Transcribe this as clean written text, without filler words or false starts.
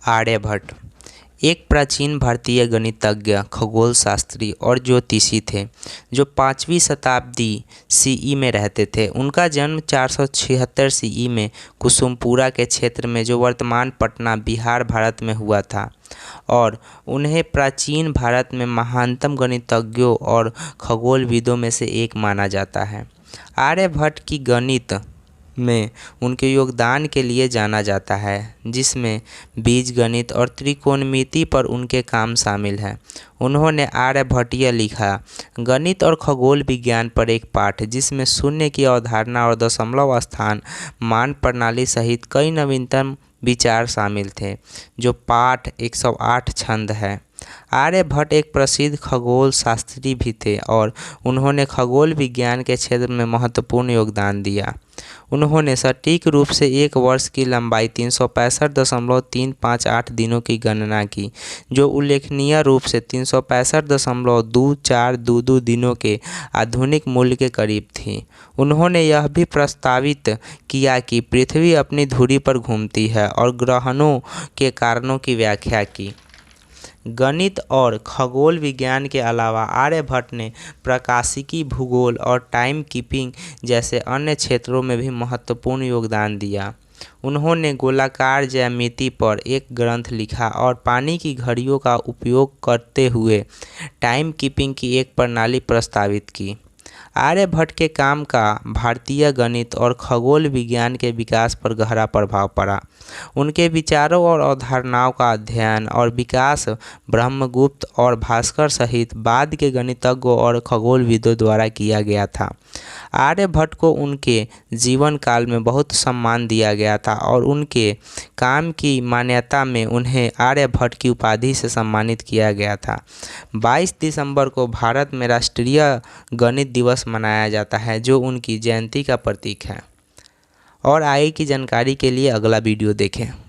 आर्यभट्ट एक प्राचीन भारतीय गणितज्ञ, खगोल शास्त्री और ज्योतिषी थे जो 5वीं शताब्दी सीई में रहते थे। उनका जन्म 476 सीई में कुसुमपुरा के क्षेत्र में, जो वर्तमान पटना, बिहार, भारत में हुआ था, और उन्हें प्राचीन भारत में महानतम गणितज्ञों और खगोलविदों में से एक माना जाता है। आर्यभट्ट की गणित में उनके योगदान के लिए जाना जाता है, जिसमें बीजगणित और त्रिकोणमिति पर उनके काम शामिल हैं। उन्होंने आर्यभट्टीय लिखा गणित और खगोल विज्ञान पर एक पाठ, जिसमें शून्य की अवधारणा और दशमलव स्थान मान प्रणाली सहित कई नवीनतम विचार शामिल थे। जो पाठ 108 छंद है। आर्यभट्ट एक प्रसिद्ध खगोल शास्त्री भी थे और उन्होंने खगोल विज्ञान के क्षेत्र में महत्वपूर्ण योगदान दिया। उन्होंने सटीक रूप से एक वर्ष की लंबाई 365.358 दिनों की गणना की, जो उल्लेखनीय रूप से 365.2422 दिनों के आधुनिक मूल्य के करीब थी। उन्होंने यह भी प्रस्तावित किया कि पृथ्वी अपनी धुरी पर घूमती है और ग्रहणों के कारणों की व्याख्या की। गणित और खगोल विज्ञान के अलावा आर्यभट्ट ने प्रकाशिकी, भूगोल और टाइम कीपिंग जैसे अन्य क्षेत्रों में भी महत्वपूर्ण योगदान दिया। उन्होंने गोलाकार ज्यामिति पर एक ग्रंथ लिखा और पानी की घड़ियों का उपयोग करते हुए टाइम कीपिंग की एक प्रणाली प्रस्तावित की। आर्यभट्ट के काम का भारतीय गणित और खगोल विज्ञान के विकास पर गहरा प्रभाव पड़ा। उनके विचारों और अवधारणाओं का अध्ययन और विकास ब्रह्मगुप्त और भास्कर सहित बाद के गणितज्ञों और खगोलविदों द्वारा किया गया था। आर्यभट्ट को उनके जीवन काल में बहुत सम्मान दिया गया था और उनके काम की मान्यता में उन्हें आर्यभट्ट की उपाधि से सम्मानित किया गया था। 22 दिसंबर को भारत में राष्ट्रीय गणित दिवस मनाया जाता है, जो उनकी जयंती का प्रतीक है। और आगे की जानकारी के लिए अगला वीडियो देखें।